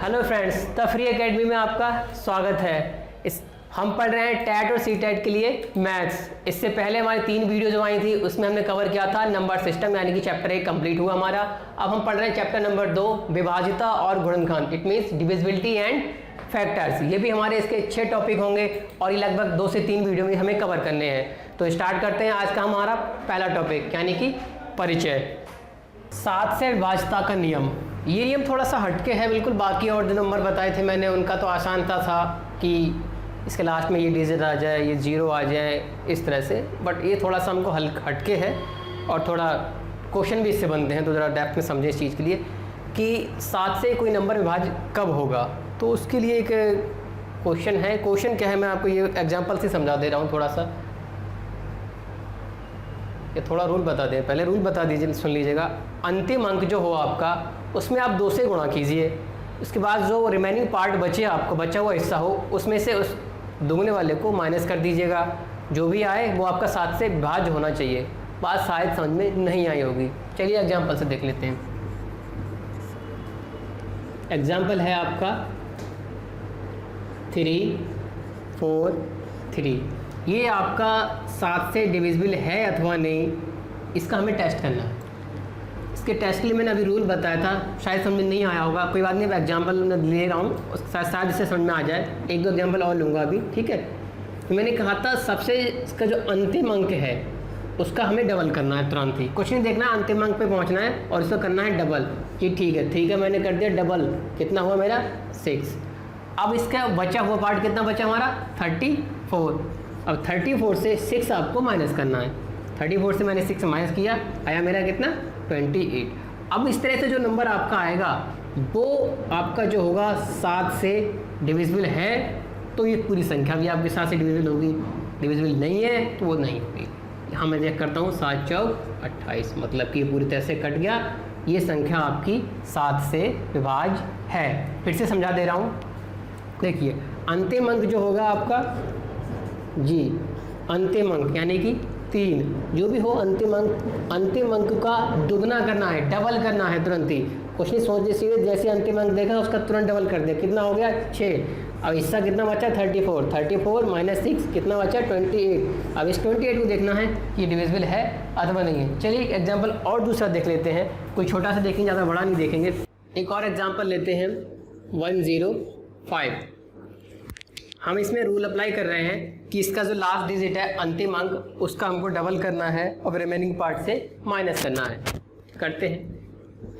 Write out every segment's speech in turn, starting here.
Hello friends, तफरी academy में आपका स्वागत है। हम पढ़ रहे हैं टैट और सी टैट के लिए मैथ्स। इससे पहले हमारी 3 वीडियो जो आई थी उसमें हमने कवर किया था नंबर सिस्टम, यानी कि चैप्टर 1 कंप्लीट हुआ हमारा। अब हम पढ़ रहे हैं चैप्टर नंबर 2 विभाज्यता और गुणनखंड, it means divisibility and factors. ये भी हमारे इसके 6 टॉपिक होंगे और ये लगभग 2 से 3 वीडियो में हमें कवर करने हैं। तो स्टार्ट करते हैं आज का हमारा पहला टॉपिक, यानी कि परिचय। 7 से विभाज्यता का नियम। ये नियम थोड़ा सा हटके है बिल्कुल। बाकी और जो नंबर बताए थे मैंने उनका तो आसान था कि इसके लास्ट में ये डिजिट आ जाए, ये 0 आ जाए, इस तरह से। बट ये थोड़ा सा हमको हटके है और थोड़ा क्वेश्चन भी इससे बनते हैं, तो ज़रा डेप्थ में समझें इस चीज़ के लिए कि 7 से कोई नंबर विभाज्य कब होगा। तो उसके लिए एक क्वेश्चन है। क्वेश्चन क्या है, मैं आपको ये एग्जाम्पल से समझा दे रहा हूँ थोड़ा सा। ये थोड़ा रूल बता दें, पहले रूल बता दीजिए, सुन लीजिएगा। अंतिम अंक जो हो आपका उसमें आप 2 से गुणा कीजिए। उसके बाद जो रिमेनिंग पार्ट बचे, आपको बचा हुआ हिस्सा हो, उसमें से उस दुगने वाले को माइनस कर दीजिएगा। जो भी आए वो आपका 7 से विभाज्य होना चाहिए। बात शायद समझ में नहीं आई होगी। चलिए एग्जाम्पल से देख लेते हैं। एग्जाम्पल है आपका 3, 4, 3। ये आपका 7 से डिविजिबल है अथवा नहीं, इसका हमें टेस्ट करना है। इसके टेस्ट के लिए मैंने अभी रूल बताया था, शायद समझ में नहीं आया होगा, कोई बात नहीं। एग्जाम्पल मैं ले रहा हूँ, उसके साथ साथ जिससे समझ में आ जाए। 1-2 एग्जाम्पल और लूँगा अभी, ठीक है। तो मैंने कहा था सबसे इसका जो अंतिम अंक है उसका हमें डबल करना है तुरंत ही। कुछ नहीं देखना है, अंतिम अंक पे पहुँचना है और इसको करना है डबल। जी ठीक है, मैंने कर दिया डबल। कितना हुआ मेरा? 6। अब इसका बचा हुआ पार्ट कितना बचा हमारा? 34। अब 34 से 6 आपको माइनस करना है। 34 से मैंने 6 माइनस किया, आया मेरा कितना? 28। अब इस तरह से जो नंबर आपका आएगा वो आपका जो होगा 7 से डिविजिबल है, तो ये पूरी संख्या भी आपके 7 से डिविजिबल होगी। डिविजिबल नहीं है तो वो नहीं होगी। यहाँ मैं चेक करता हूँ, 7 चौक 28, मतलब कि ये पूरी तरह से कट गया। ये संख्या आपकी 7 से विभाज्य है। फिर से समझा दे रहा हूँ, देखिए। अंतिम अंक जो होगा आपका, जी अंतिम अंक यानी कि 3, जो भी हो अंतिम अंक का दुगना करना है, डबल करना है तुरंत ही। कुछ नहीं सोच सीधे जैसे अंतिम अंक देखा उसका तुरंत डबल कर दिया। कितना हो गया? 6। अब हिस्सा कितना बचा? 34 माइनस 6 कितना बचा? 28। अब इस 28 को देखना है कि ये डिविजिबल है अथवा नहीं है। चलिए एक एग्जाम्पल और दूसरा देख लेते हैं। कोई छोटा सा देखेंगे, ज़्यादा बड़ा नहीं देखेंगे। एक और एग्जाम्पल लेते हैं, 105। हम इसमें रूल अप्लाई कर रहे हैं कि इसका जो लास्ट डिजिट है अंतिम अंक, उसका हमको डबल करना है और रिमेनिंग पार्ट से माइनस करना है। करते हैं।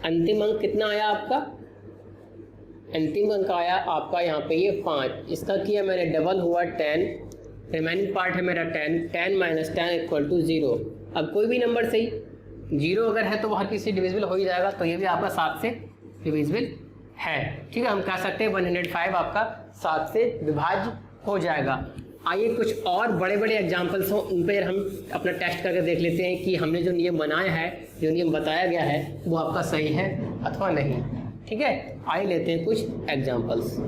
अंतिम अंक कितना आया आपका? अंतिम अंक आया आपका यहाँ पे ये 5। इसका किया मैंने डबल, हुआ 10। रिमेनिंग पार्ट है मेरा 10। 10 माइनस 10 इक्वल टू 0। अब कोई भी नंबर सही 0 अगर है तो वो हर किसी डिविजिबल हो ही जाएगा। तो ये भी आपका 7 से डिविजिबल है, ठीक है। हम कह सकते हैं 105 आपका 7 से विभाज्य हो जाएगा। आइए कुछ और बड़े बड़े एग्जाम्पल्स हों, उन पर हम अपना टेस्ट करके देख लेते हैं कि हमने जो नियम बनाया है, जो नियम बताया गया है, वो आपका सही है अथवा नहीं, ठीक है। आइए लेते हैं कुछ एग्जाम्पल्स।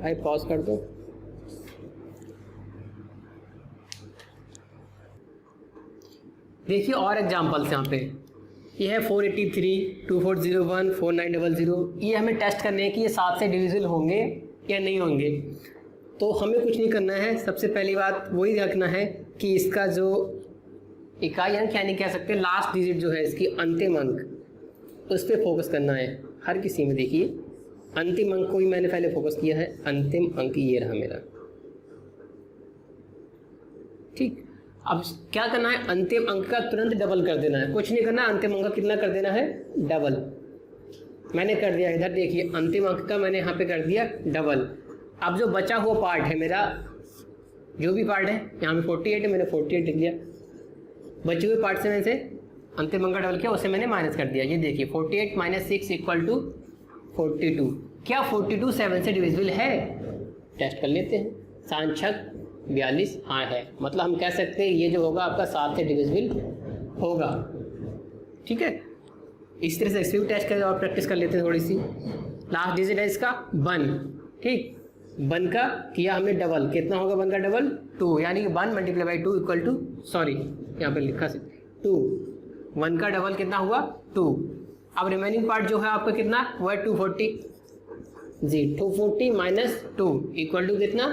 आइए पॉज कर दो। देखिए और एग्जाम्पल्स यहाँ पे। ये है 483, 2401, 4900। ये हमें टेस्ट करने हैं कि ये 7 से डिविजिबल होंगे या नहीं होंगे। तो हमें कुछ नहीं करना है। सबसे पहली बात वही रखना है कि इसका जो इकाई अंक, यानी कह सकते हैं लास्ट डिजिट जो है इसकी, अंतिम अंक, उस पर फोकस करना है हर किसी में। देखिए अंतिम अंक को ही मैंने पहले फोकस किया है। अंतिम अंक ये रहा मेरा, ठीक। अब क्या करना है? अंतिम अंक का तुरंत डबल कर देना है। कुछ नहीं करना, अंतिम अंक का कितना कर देना है? डबल। मैंने कर दिया। इधर देखिए अंतिम अंक का मैंने यहाँ पे कर दिया डबल। अब जो बचा हुआ पार्ट है मेरा, जो भी पार्ट है, यहाँ पे 48 है, मैंने 48 लिख दिया। बचे हुए पार्ट से मैंने से अंतिम अंक का डबल किया, उसे मैंने माइनस कर दिया। ये देखिए 48 माइनस 6 इक्वल टू 42। क्या 42 7 से डिविजिबल है? टेस्ट कर लेते हैं। 7 छक 42, हाँ है। मतलब हम कह सकते हैं ये जो होगा आपका 7 से डिविजिबल होगा, ठीक है। इस तरह से इसे भी टेस्ट करें और प्रैक्टिस कर लेते हैं थोड़ी सी। लास्ट डिजिट है इसका 1, ठीक। 1 का किया हमने डबल। कितना होगा 1 का डबल? 2, यानी कि 1 multiply by 2 equal to, sorry यहाँ पे लिखा से 2। 1 का डबल कितना हुआ? 2। अब रिमेनिंग पार्ट जो है आपका कितना, वो है 240 जी। 240 माइनस 2 इक्वल टू कितना,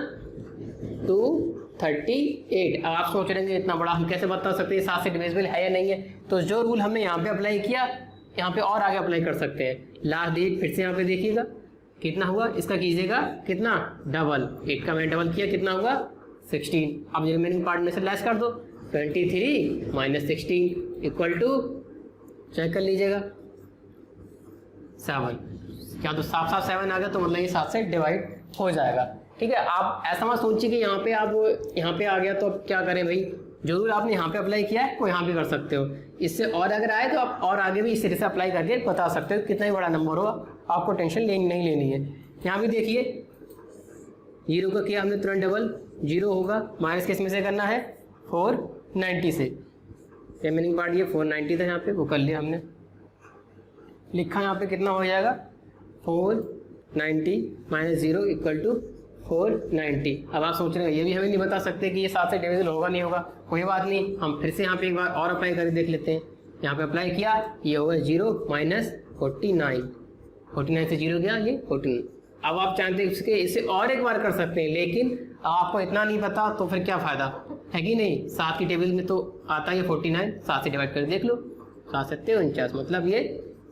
238। अब आप सोच रहे हैं इतना बड़ा हम कैसे बता सकते हैं 7 से डिविजिबल है या नहीं है। तो जो रूल हमने यहाँ पे अप्लाई किया यहाँ पे और आगे अप्लाई कर सकते हैं। लास्ट डिजिट फिर से यहाँ पे देखिएगा कितना हुआ, इसका कीजिएगा कितना, डबल। 8 का मैंने डबल किया, कितना हुआ 16। अब रिमेनिंग पार्ट में से लेस कर दो, 23 माइनस 16 इक्वल टू, चेक कर लीजिएगा 7। क्या तो साफ साफ 7 आ गया, तो मतलब ये 7 से डिवाइड हो जाएगा। ठीक है, आप ऐसा मत सोचिए कि यहाँ पे आप यहाँ पे आ गया तो अब क्या करें भाई, जो रूल आपने यहाँ पे अप्लाई किया है वो यहाँ भी कर सकते हो। इससे और अगर आए तो आप और आगे भी इस तरह से अप्लाई करके बता सकते हो, कितना ही बड़ा नंबर हो आपको टेंशन नहीं लेनी है। यहाँ भी देखिए 0 का किया हमने तुरंत डबल, 0 होगा, माइनस किस में से करना है, 490 से। रिमेनिंग पार्ट ये 490 था यहाँ पे, वो कर लिया हमने, लिखा यहाँ पे कितना हो जाएगा 490 माइनस 0 इक्वल टू 490। अब आप सोच रहे हैं ये भी हमें नहीं बता सकते कि ये 7 से डिविजिबल होगा नहीं होगा, कोई बात नहीं, हम फिर से यहाँ पे एक बार और अप्लाई करके देख लेते हैं। यहाँ पे अप्लाई किया, ये होगा 0 माइनस 49, 49 से 0 गया, ये 14। अब आप चाहते हैं इसके इसे और एक बार कर सकते हैं, लेकिन आपको इतना नहीं पता तो फिर क्या फ़ायदा है कि नहीं। 7 की टेबल में तो आता है 49, 7 से डिवाइड कर देख लो, 7 7 49, मतलब ये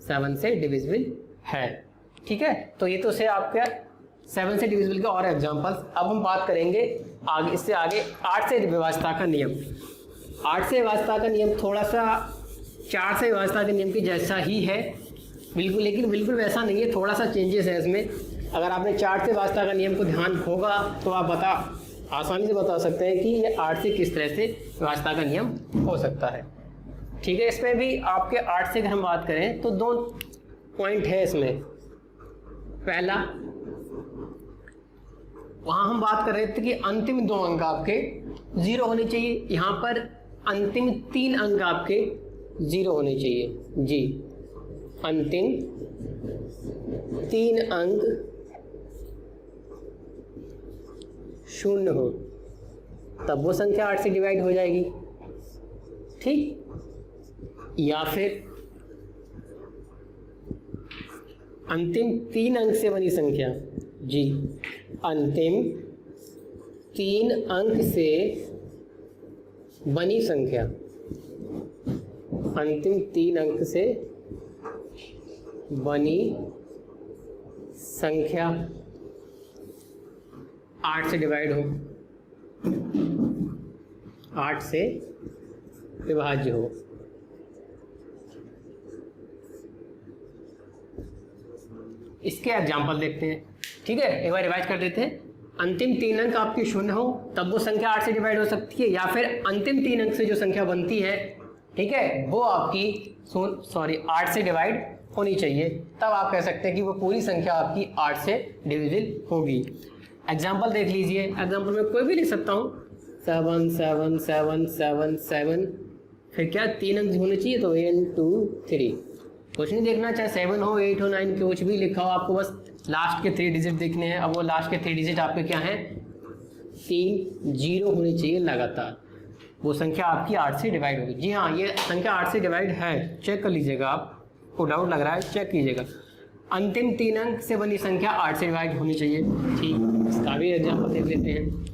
7 से डिविजिबल है। ठीक है, तो ये तो से आपका 7 से डिविजिबल के और एग्जांपल्स। अब हम बात करेंगे आगे, इससे आगे 8 से विभाज्यता का नियम। 8 से विभाज्यता का नियम थोड़ा सा 4 से विभाज्यता के नियम की जैसा ही है बिल्कुल, लेकिन बिल्कुल वैसा नहीं है, थोड़ा सा चेंजेस है इसमें। अगर आपने 4 से विभाज्यता का नियम को ध्यान होगा तो आप आसानी से बता सकते हैं कि ये 8 से किस तरह से विभाज्यता का नियम हो सकता है। ठीक है, इसमें भी आपके 8 से अगर हम बात करें तो 2 पॉइंट है इसमें। पहला, वहाँ हम बात कर रहे थे कि अंतिम 2 अंक आपके 0 होने चाहिए, यहाँ पर अंतिम 3 अंक आपके 0 होने चाहिए जी। अंतिम 3 अंक 0 हो, तब वो संख्या 8 से डिवाइड हो जाएगी। ठीक, या फिर अंतिम 3 अंक से बनी संख्या जी, अंतिम 3 अंक से बनी संख्या, अंतिम 3 अंक से बनी संख्या 8 से डिवाइड हो, 8 से विभाज्य हो। इसके एग्जाम्पल देखते हैं। ठीक है, एक बार रिवाइज कर देते हैं। अंतिम 3 अंक आपके 0 हो तब वो संख्या 8 से डिवाइड हो सकती है, या फिर अंतिम 3 अंक से जो संख्या बनती है, ठीक है, वो आपकी 8 से डिवाइड होनी चाहिए, तब आप कह सकते हैं कि वो पूरी संख्या आपकी 8 से डिविजिबल होगी। एग्जाम्पल देख लीजिए, एग्जाम्पल में कोई भी लिख सकता हूँ, 7 7 7 7 7, फिर क्या 3 अंक होने चाहिए, तो 1 2 3, कुछ नहीं देखना, चाहे 7 हो 8 हो 9 कुछ भी लिखा हो, आपको बस लास्ट के 3 डिजिट देखने हैं। अब वो लास्ट के 3 डिजिट आपके क्या हैं, 3 0 होने चाहिए लगातार, वो संख्या आपकी 8 से डिवाइड होगी। जी हाँ, ये संख्या 8 से डिवाइड है, चेक कर लीजिएगा, आपको डाउट लग रहा है चेक कीजिएगा। अंतिम 3 अंक से बनी संख्या 8 से डिवाइड होनी चाहिए। ठीक, इसका भी एग्जाम्पल देख लेते हैं।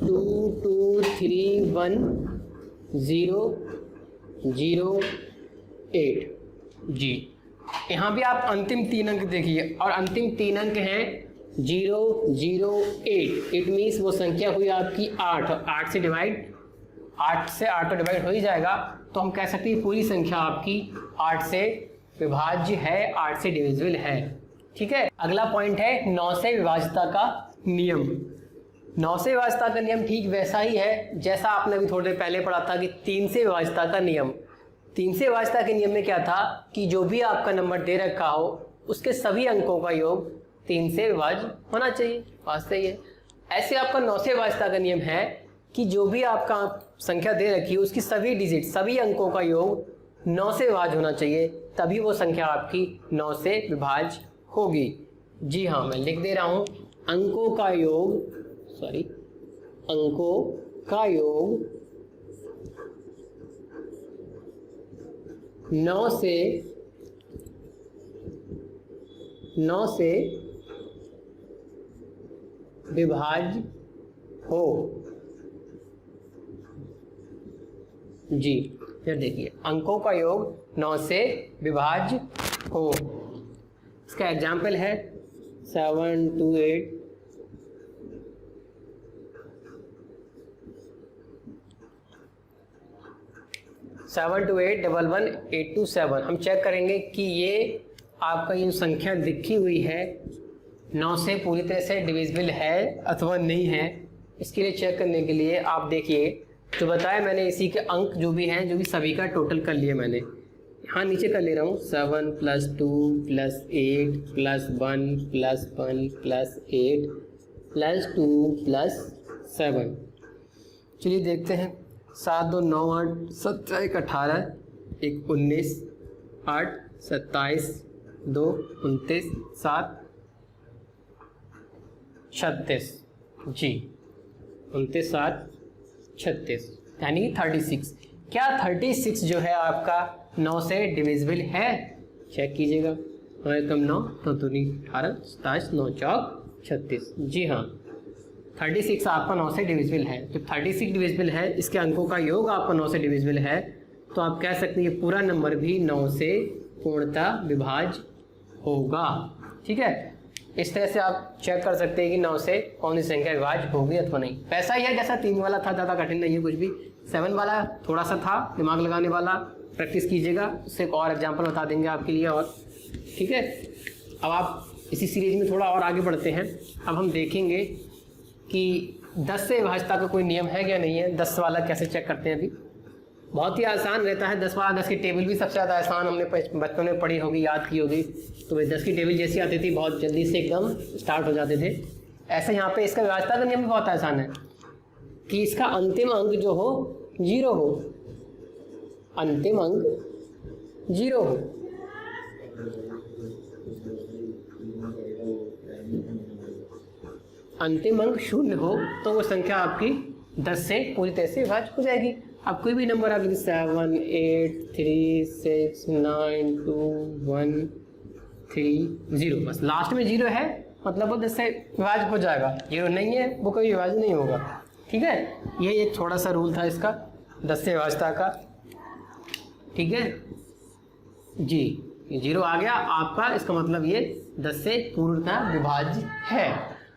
2 2 3 1 0 0 8 जी। यहाँ भी आप अंतिम 3 अंक देखिए, और अंतिम 3 अंक हैं 0 0 8, इट मीन्स वो संख्या हुई आपकी 8, 8 से 8 तो डिवाइड हो ही जाएगा, तो हम कह सकते हैं पूरी संख्या आपकी 8 से विभाज्य है, 8 से डिविजिबल है। ठीक है, अगला पॉइंट है 9 से विभाज्यता का नियम। 9 से विभाज्यता का नियम ठीक वैसा ही है जैसा आपने अभी थोड़ी देर पहले पढ़ा था कि 3 से विभाज्यता का नियम। 3 से विभाज्यता के नियम में क्या था कि जो भी आपका नंबर दे रखा हो उसके सभी अंकों का योग 3 से विभाज्य होना चाहिए, बात सही है। ऐसे आपका 9 से विभाज्यता का नियम है कि जो भी आपका संख्या दे रखी है उसकी सभी डिजिट, सभी अंकों का योग 9 से विभाज्य होना चाहिए, तभी वो संख्या आपकी 9 से विभाज्य होगी। जी हाँ, मैं लिख दे रहा हूँ, अंकों का योग 9 से 9 से विभाज्य हो। जी, फिर देखिए अंकों का योग 9 से विभाज्य हो। इसका एग्जाम्पल है 7 2 8 7 2 8 1 1 8 2 7। हम चेक करेंगे कि ये आपका ये संख्या लिखी हुई है 9 से पूरी तरह से डिविजिबल है अथवा नहीं है। इसके लिए चेक करने के लिए आप देखिए जो बताया मैंने, इसी के अंक जो भी हैं, जो भी सभी का टोटल कर लिया मैंने। हाँ, नीचे कर ले रहा हूँ 7 + 2 + 8 + 1 + 1 + 8 + 2 + 7। चलिए देखते हैं। 7 2 9 8 7 1 18 1 19 8 27 2 29 7 36। जी, 29 7 36 यानी कि 36। क्या 36 जो है आपका 9 से डिविजिबल है? चेक कीजिएगा। हमारे कम 9 तो दूनी 18 27 9 चौक 36। जी हाँ, 36 आपका 9 से डिविजिबल है। तो 36 डिविजिबल है, इसके अंकों का योग आपका 9 से डिविजिबल है, तो आप कह सकते हैं ये पूरा नंबर भी 9 से पूर्णतः विभाज्य होगा। ठीक है, इस तरह से आप चेक कर सकते हैं कि 9 से कौन सी संख्या विभाज्य होगी अथवा नहीं। वैसा ही है जैसा 3 वाला था, ज़्यादा कठिन नहीं है कुछ भी। 7 वाला थोड़ा सा था दिमाग लगाने वाला, प्रैक्टिस कीजिएगा। उससे एक और एग्जाम्पल बता देंगे आपके लिए। और ठीक है, अब आप इसी सीरीज में थोड़ा और आगे बढ़ते हैं। अब हम देखेंगे कि 10 से विभाज्यता का कोई नियम है क्या नहीं है। 10 वाला कैसे चेक करते हैं अभी। बहुत ही आसान रहता है 10 वाला। 10 की टेबल भी सबसे ज़्यादा आसान, हमने बचपन में पढ़ी होगी, याद की होगी। तो भाई 10 की टेबल जैसी आती थी, बहुत जल्दी से एकदम स्टार्ट हो जाते थे। ऐसे यहाँ पे इसका विभाज्यता का नियम भी बहुत आसान है कि इसका अंतिम अंक जो हो 0 हो, अंतिम अंक 0 हो। अंतिम अंक 0 हो तो वो संख्या आपकी 10 से पूरी तरह से विभाज्य हो जाएगी। अब कोई भी नंबर आगे 7 8 3 6 9 2 1 3 0, बस लास्ट में 0 है मतलब वो 10 से विभाज्य हो जाएगा। 0 नहीं है वो कोई विभाज्य नहीं होगा। ठीक है, ये एक थोड़ा सा रूल था इसका 10 से विभाज्यता का। ठीक है जी, 0 आ गया आपका, इसका मतलब ये 10 से पूर्णतः विभाज्य है।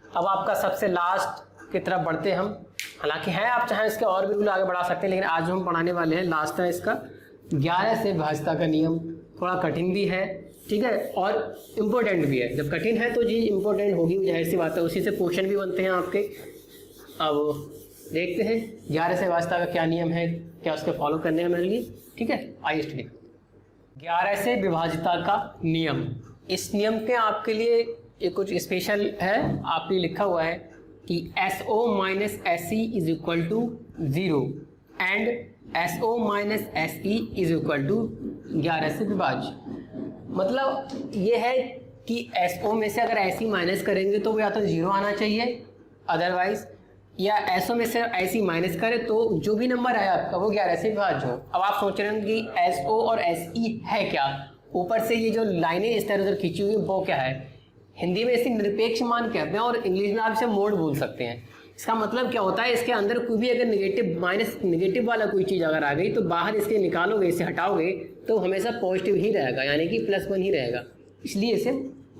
अब आपका सबसे लास्ट की तरफ बढ़ते हैं हम। हालांकि है, आप चाहे इसके और भी रूल आगे बढ़ा सकते हैं, लेकिन आज जो हम पढ़ाने वाले हैं लास्ट है इसका 11 से विभाज्यता का नियम। थोड़ा कठिन भी है, ठीक है, और इम्पोर्टेंट भी है। जब कठिन है तो जी इम्पोर्टेंट होगी, जाहिर सी बात है, उसी से क्वेश्चन भी बनते हैं आपके। अब देखते हैं 11 से विभाज्यता का क्या नियम है, क्या उसके फॉलो करने हैं मेरे लिए। ठीक है, आइए स्टडी 11 से विभाज्यता का नियम। इस नियम के आपके लिए ये कुछ स्पेशल है, आपने लिखा हुआ है कि SO - SE is equal to 0 and SO - SE is equal to 11 से विभाज्य। मतलब ये है कि SO में से अगर SE माइनस करेंगे तो वो या तो 0 आना चाहिए, अदरवाइज या SO में से SE माइनस करें तो जो भी नंबर है आपका वो 11 से विभाज्य हो। अब आप सोच रहे हैं कि SO और SE है क्या, ऊपर से ये जो लाइनें इस तरह उधर खींची हुई है वो क्या है। हिंदी में इसे निरपेक्ष मान कहते हैं और इंग्लिश में आप इसे मोड बोल सकते हैं। इसका मतलब क्या होता है, इसके अंदर कोई भी अगर नेगेटिव वाला कोई चीज़ अगर आ गई तो बाहर इसके निकालोगे, इसे हटाओगे तो हमेशा पॉजिटिव ही रहेगा, यानी कि +1 ही रहेगा। इसलिए इसे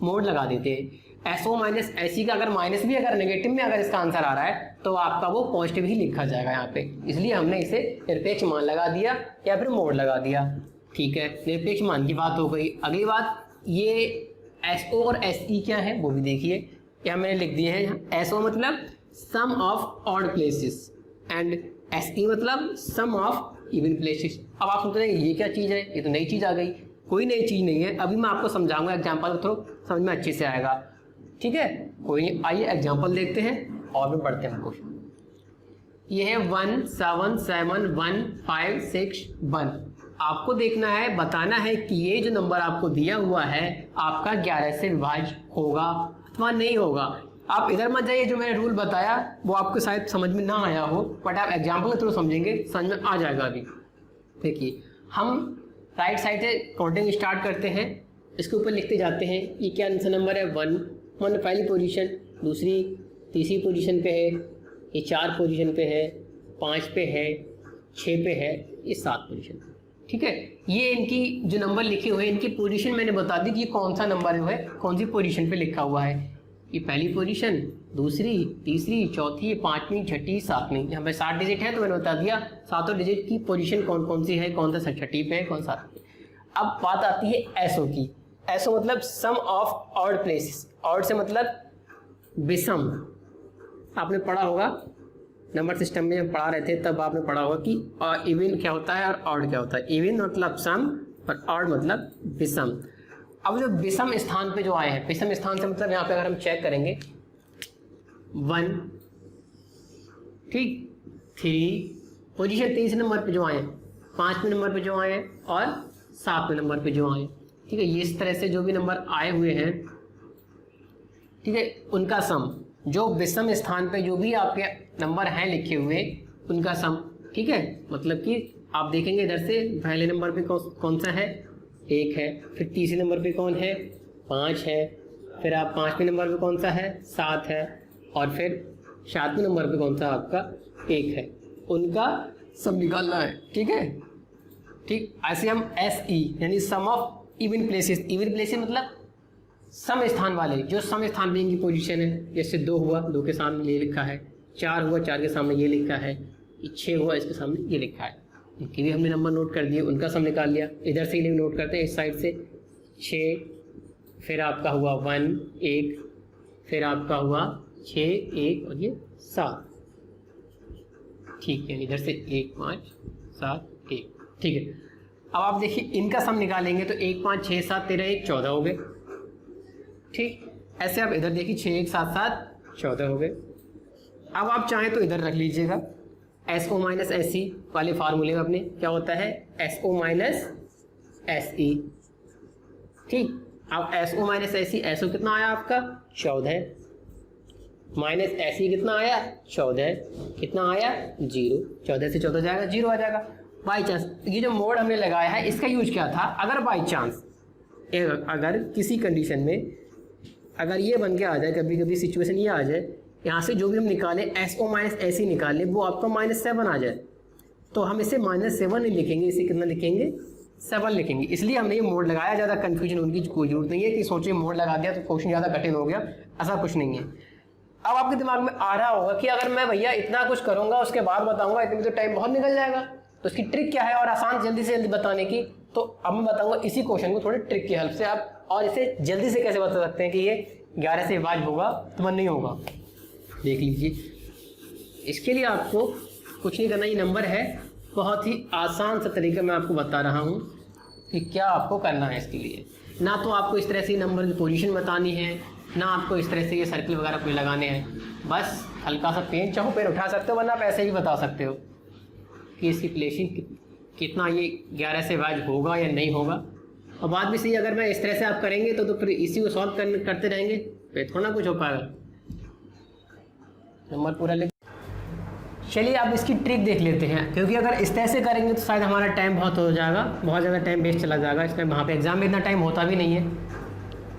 मोड लगा देते हैं। SO - SE का अगर माइनस भी अगर नेगेटिव में अगर इसका आंसर आ रहा है तो आपका वो पॉजिटिव ही लिखा जाएगा यहाँ पे। इसलिए हमने इसे निरपेक्ष मान लगा दिया या फिर मोड लगा दिया। ठीक है, निरपेक्ष मान की बात हो गई। अगली बात, ये SO और SE क्या है वो भी देखिए। यहाँ मैंने लिख दिए हैं, SO मतलब sum of odd places and SE मतलब सम ऑफ इवन प्लेसेस। अब आप सोचते हैं ये क्या चीज़ है, ये तो नई चीज़ आ गई। कोई नई चीज़ नहीं है, अभी मैं आपको समझाऊंगा एग्जाम्पल के थ्रू, समझ में अच्छे से आएगा। ठीक है, कोई नहीं, आइए एग्जाम्पल देखते हैं और भी बढ़ते हैं क्वेश्चन। ये है 1 7 7 1 5 6 1। आपको देखना है, बताना है कि ये जो नंबर आपको दिया हुआ है आपका 11 से विभाज्य होगा अथवा नहीं होगा। आप इधर मत जाइए, जो मैंने रूल बताया वो आपको शायद समझ में ना आया हो, बट आप एग्जाम्पल के थ्रू समझेंगे, समझ में आ जाएगा। अभी देखिए, हम राइट साइड से काउंटिंग स्टार्ट करते हैं इसके ऊपर लिखते जाते हैं। ये क्या सा नंबर है 1, मान पहली पोजीशन, दूसरी तीसरी पोजीशन पे है, ये 4 पोजीशन पे है, 5 पे है, 6 पे है, ये 7 पोजीशन पे। ठीक है, ये इनकी जो नंबर लिखे हुए हैं इनकी पोजीशन मैंने बता दी कि ये कौन सा नंबर है, कौन सी पोजीशन पे लिखा हुआ है। ये पहली पोजीशन, दूसरी, तीसरी, चौथी, पाँचवीं, छठी, सातवीं। यहाँ पे 7 डिजिट है तो मैंने बता दिया सातों डिजिट की पोजीशन कौन कौन सी है, कौन सा छठी पे है, कौन सा। अब बात आती है एसओ की। एसओ मतलब sum of odd places. Odd से मतलब विषम। आपने पढ़ा होगा नंबर सिस्टम में जब पढ़ा रहे थे तब आपने पढ़ा होगा कि इवन क्या होता है और ऑड क्या होता है। इवन मतलब सम और ऑड मतलब विषम। अब जो विषम स्थान पे जो आए हैं, विषम स्थान से मतलब यहाँ पे अगर हम चेक करेंगे 1, ठीक, 3 पोजीशन 3 नंबर पे जो आए हैं, 5वें नंबर पे जो आए हैं और 7वें नंबर पे जो आए हैं। ठीक है, ये इस तरह से जो भी नंबर आए हुए हैं, ठीक है, उनका सम, जो विषम स्थान पे जो भी आपके नंबर हैं लिखे हुए उनका सम। ठीक है, मतलब कि आप देखेंगे इधर से पहले नंबर पे कौन सा है 1 है, फिर तीसरे नंबर पे कौन है 5 है, फिर आप 5वें नंबर पे कौन सा है 7 है, और फिर 7वें नंबर पे कौन सा आपका 1 है। उनका सम निकालना है। ठीक है, ठीक, ऐसे हम SE यानी sum of even places. Even places मतलब सम स्थान वाले, जो सम स्थान में इनकी पोजीशन है। जैसे 2 हुआ, 2 के सामने ये लिखा है, 4 हुआ, 4 के सामने ये लिखा है, 6 हुआ, इसके सामने ये लिखा है। इनके भी हमने नंबर नोट कर दिए, उनका सम निकाल लिया। इधर से ही नोट करते हैं इस साइड से 6, फिर आपका हुआ 1, 1, फिर आपका हुआ 6, 1 और ये 7। ठीक है, इधर से 1, 5, 7, 1। ठीक है, अब आप देखिए इनका सम निकालेंगे तो 1, 5, 6, 7, 13, 1, 14 हो गए। ठीक, ऐसे आप इधर देखिए 6, 1, 7, 7, 14 हो गए। अब आप चाहें तो इधर रख लीजिएगा SO माइनस SE वाले फार्मूले में अपने क्या होता है SO माइनस SE। ठीक, अब SO माइनस SE, SO कितना आया आपका 14, माइनस SE कितना आया 14, कितना आया 0, 14 से 14 जाएगा 0 आ जाएगा। बाई चांस ये जो मोड हमने लगाया है इसका यूज क्या था, अगर बाई चांस अगर किसी कंडीशन में अगर ये बन के आ जाए, कभी कभी सिचुएशन ये आ जाए, यहाँ से जो भी हम निकालें SO माइनस SE निकालें वो आपका -7 आ जाए, तो हम इसे -7 नहीं लिखेंगे, इसे कितना लिखेंगे 7 लिखेंगे। इसलिए हमने ये मोड लगाया। ज़्यादा कन्फ्यूजन उनकी कोई जरूरत नहीं है कि सोचिए मोड लगा दिया तो क्वेश्चन ज़्यादा कठिन हो गया, ऐसा कुछ नहीं है। अब आपके दिमाग में आ रहा होगा कि अगर मैं भैया इतना कुछ करूँगा उसके बाद बताऊँगा, इतने में तो टाइम बहुत निकल जाएगा, तो इसकी ट्रिक क्या है और आसान जल्दी से जल्दी बताने की। तो अब मैं बताऊँगा इसी क्वेश्चन को थोड़ी ट्रिक की हेल्प से आप, और इसे जल्दी से कैसे बता सकते हैं कि ये 11 से विभाज्य होगा तो नहीं होगा, देख लीजिए। इसके लिए आपको कुछ नहीं करना, ये नंबर है, बहुत ही आसान सा तरीका मैं आपको बता रहा हूँ कि क्या आपको करना है। इसके लिए ना तो आपको इस तरह से नंबर की पोजीशन बतानी है, ना आपको इस तरह से ये सर्कल वगैरह कोई लगाने हैं, बस हल्का सा पेन चाहो पेन उठा सकते हो, वरना आप ऐसे ही बता सकते हो कि इसकी प्लेसिंग कितना ये 11 से विभाज्य होगा या नहीं होगा। और बात भी सही, अगर मैं इस तरह से आप करेंगे तो फिर इसी को सॉल्व करते रहेंगे फिर थोड़ा कुछ हो पाएगा, नंबर पूरा लिख। चलिए आप इसकी ट्रिक देख लेते हैं, क्योंकि अगर इस तरह से करेंगे तो शायद हमारा टाइम बहुत हो जाएगा, बहुत ज़्यादा टाइम वेस्ट चला जाएगा, इसमें वहाँ पे एग्जाम में इतना टाइम होता भी नहीं है।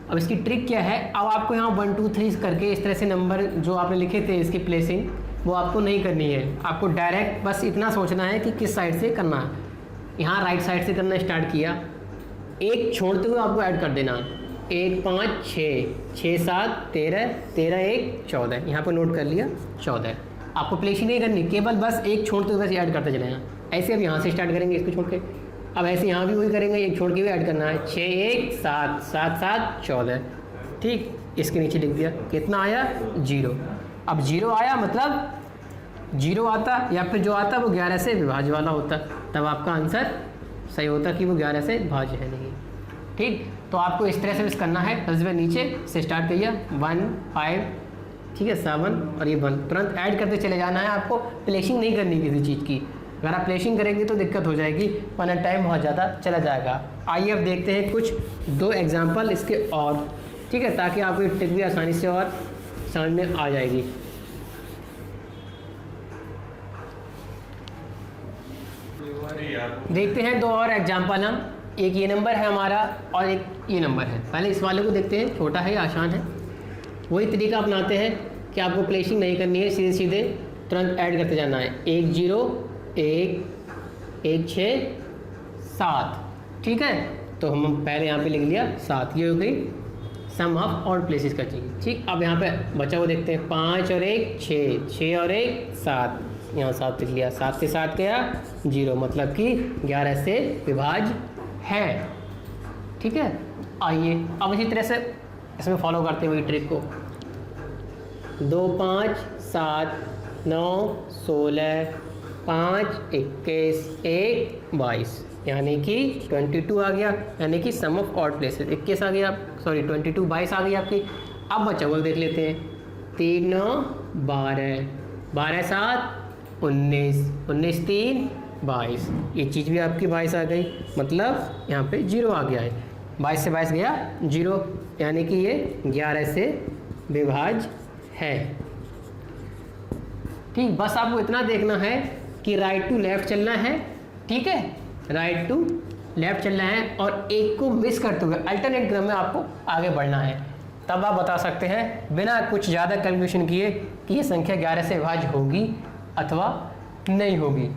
अब इसकी ट्रिक क्या है, अब आपको यहाँ 1, 2, 3 करके इस तरह से नंबर जो आपने लिखे थे इसकी प्लेसिंग वो आपको नहीं करनी है। आपको डायरेक्ट बस इतना सोचना है कि किस साइड से करना है। यहाँ राइट साइड से करना स्टार्ट किया, 1 छोड़ते हुए आपको ऐड कर देना, 1, 5, 6, 6, 7, 13, 13, 1, 14। यहाँ पर नोट कर लिया 14। आपको प्लेसिंग नहीं करनी, केवल बस 1 छोड़ते हुए बस ऐड करते चले जाना। ऐसे अब यहाँ से स्टार्ट करेंगे इसको छोड़ के, अब ऐसे यहाँ भी वही करेंगे, 1 छोड़ के भी ऐड करना है, 6, 1, 7, 7, 7, 14। ठीक, इसके नीचे लिख दिया, कितना आया 0। अब 0 आया मतलब 0 आता या फिर जो आता वो 11 से विभाज्य वाला होता, तब आपका आंसर सही होता कि वो 11 से विभाज्य है नहीं। ठीक, तो आपको इस तरह से बस करना है, सबसे पहले नीचे से स्टार्ट करिए 1, 5, ठीक है 7 और ये 1, तुरंत ऐड करते चले जाना है। आपको प्लेसिंग नहीं करनी किसी चीज़ की, अगर आप प्लेसिंग करेंगे तो दिक्कत हो जाएगी, वरना टाइम बहुत ज़्यादा चला जाएगा। आइए अब देखते हैं कुछ 2 एग्जाम्पल इसके और, ठीक है, ताकि आपको ये ट्रिक भी आसानी से और समझ में आ जाएगी। देखते हैं 2 और एग्जाम्पल हम। एक ये नंबर है हमारा और एक ये नंबर है। पहले इस वाले को देखते हैं, छोटा है आसान है। वही तरीका अपनाते हैं कि आपको प्लेसिंग नहीं करनी है, सीधे सीधे तुरंत ऐड करते जाना है। 1 0 1 1 6 7, ठीक है। तो हम पहले यहाँ पे लिख लिया 7, ये हो गई सम ऑफ ऑड प्लेसेस का चीज़, ठीक। अब यहाँ पे बचा हुआ देखते हैं, 5 और 1 6, 6 और 1 7, यहाँ 7 लिख लिया, 7 से 7 गया 0, मतलब कि 11 से विभाज्य है, ठीक है। आइए अब इसी तरह से इसमें फॉलो करते हैं वही ट्रिक को। 2 5 7 9 16 5 21 1 22, यानी कि 22 आ गया, यानी कि सम ऑफ ऑड प्लेसेस 21 आ गया, सॉरी 22 22 आ गई आपकी। अब बचा हुआ देख लेते हैं, 3 9 12 12 7 19 19 3 22, ये चीज़ भी आपकी 22 आ गई, मतलब यहाँ पे 0 आ गया है। 22 से 22 गया 0, यानी कि ये 11 से विभाज्य है, ठीक। बस आपको इतना देखना है कि राइट टू लेफ्ट चलना है, ठीक है, राइट टू लेफ्ट चलना है और एक को मिस करते हुए अल्टरनेट क्रम में आपको आगे बढ़ना है। तब आप बता सकते हैं बिना कुछ ज़्यादा कैलकुलेशन किए कि ये संख्या 11 से विभाज्य होगी अथवा नहीं होगी,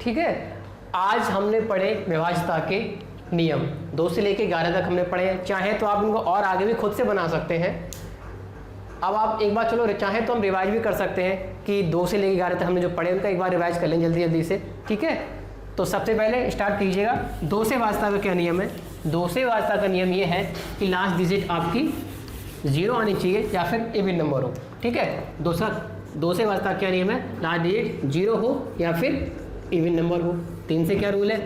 ठीक है। आज हमने पढ़े विभाज्यता के नियम, 2 से लेकर 11 तक हमने पढ़े। चाहे तो आप इनको और आगे भी खुद से बना सकते हैं। अब आप एक बार चलो चाहे तो हम रिवाइज भी कर सकते हैं कि 2 से लेकर 11 तक हमने जो पढ़े उनका एक बार रिवाइज कर लें जल्दी जल्दी से, ठीक है। तो सबसे पहले स्टार्ट कीजिएगा। 2 से वास्ता का क्या नियम है? 2 से वास्ता का नियम ये है कि लास्ट डिजिट आपकी 0 आनी चाहिए या फिर इवन नंबर हो, ठीक है। 2 से वास्ता क्या नियम है? लास्ट डिजिट 0 हो या फिर इवन नंबर हो। 3 से क्या रूल है?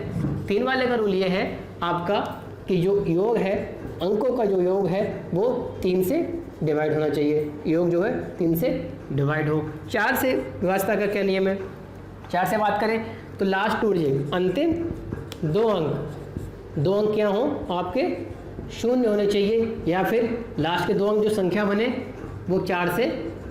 3 वाले का रूल ये है आपका कि जो योग है, अंकों का जो योग है वो 3 से डिवाइड होना चाहिए, योग जो है 3 से डिवाइड हो। 4 से व्यवस्था का क्या नियम है? 4 से बात करें तो लास्ट 2 डिजिट अंतिम 2 अंक क्या हो आपके 0 होने चाहिए या फिर लास्ट के 2 अंक जो संख्या बने वो 4 से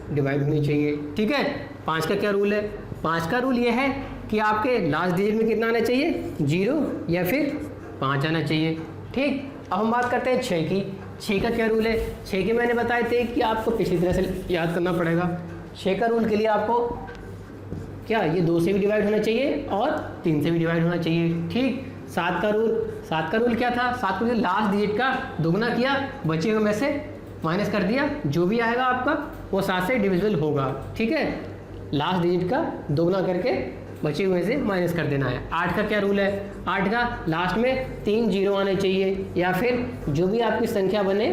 डिवाइड होनी चाहिए, ठीक है। 5 का क्या रूल है? 5 का रूल ये है कि आपके लास्ट डिजिट में कितना आना चाहिए? 0 या फिर 5 आना चाहिए, ठीक। अब हम बात करते हैं 6 की। 6 का क्या रूल है? 6 के मैंने बताए थे कि आपको पिछली तरह से याद करना पड़ेगा। 6 का रूल के लिए आपको क्या ये 2 से भी डिवाइड होना चाहिए और 3 से भी डिवाइड होना चाहिए, ठीक। 7 का रूल क्या था? 7 को लास्ट डिजिट का दोगुना किया, बचे हुए में से माइनस कर दिया, जो भी आएगा आपका वो 7 से डिविजिबल होगा, ठीक है। लास्ट डिजिट का दोगुना करके बचे हुए से माइनस कर देना है। 8 का क्या रूल है? 8 का लास्ट में 3 0 आने चाहिए या फिर जो भी आपकी संख्या बने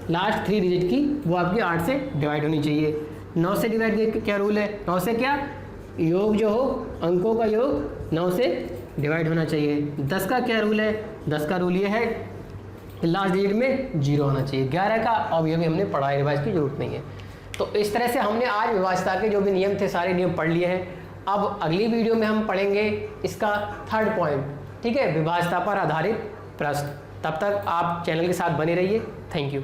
लास्ट 3 डिजिट की वो आपकी 8 से डिवाइड होनी चाहिए। 9 से डिवाइड क्या रूल है? 9 से क्या योग जो हो अंकों का योग 9 से डिवाइड होना चाहिए। 10 का क्या रूल है? 10 का रूल ये है कि लास्ट डिजिट में 0 आना चाहिए। 11 का अब ये भी हमने पढ़ा है, रिवाइज की जरूरत नहीं है। तो इस तरह से हमने आज विभाज्यता के जो भी नियम थे सारे नियम पढ़ लिए हैं। अब अगली वीडियो में हम पढ़ेंगे इसका 3rd पॉइंट, ठीक है, विभाज्यता पर आधारित प्रश्न। तब तक आप चैनल के साथ बने रहिए। Thank you.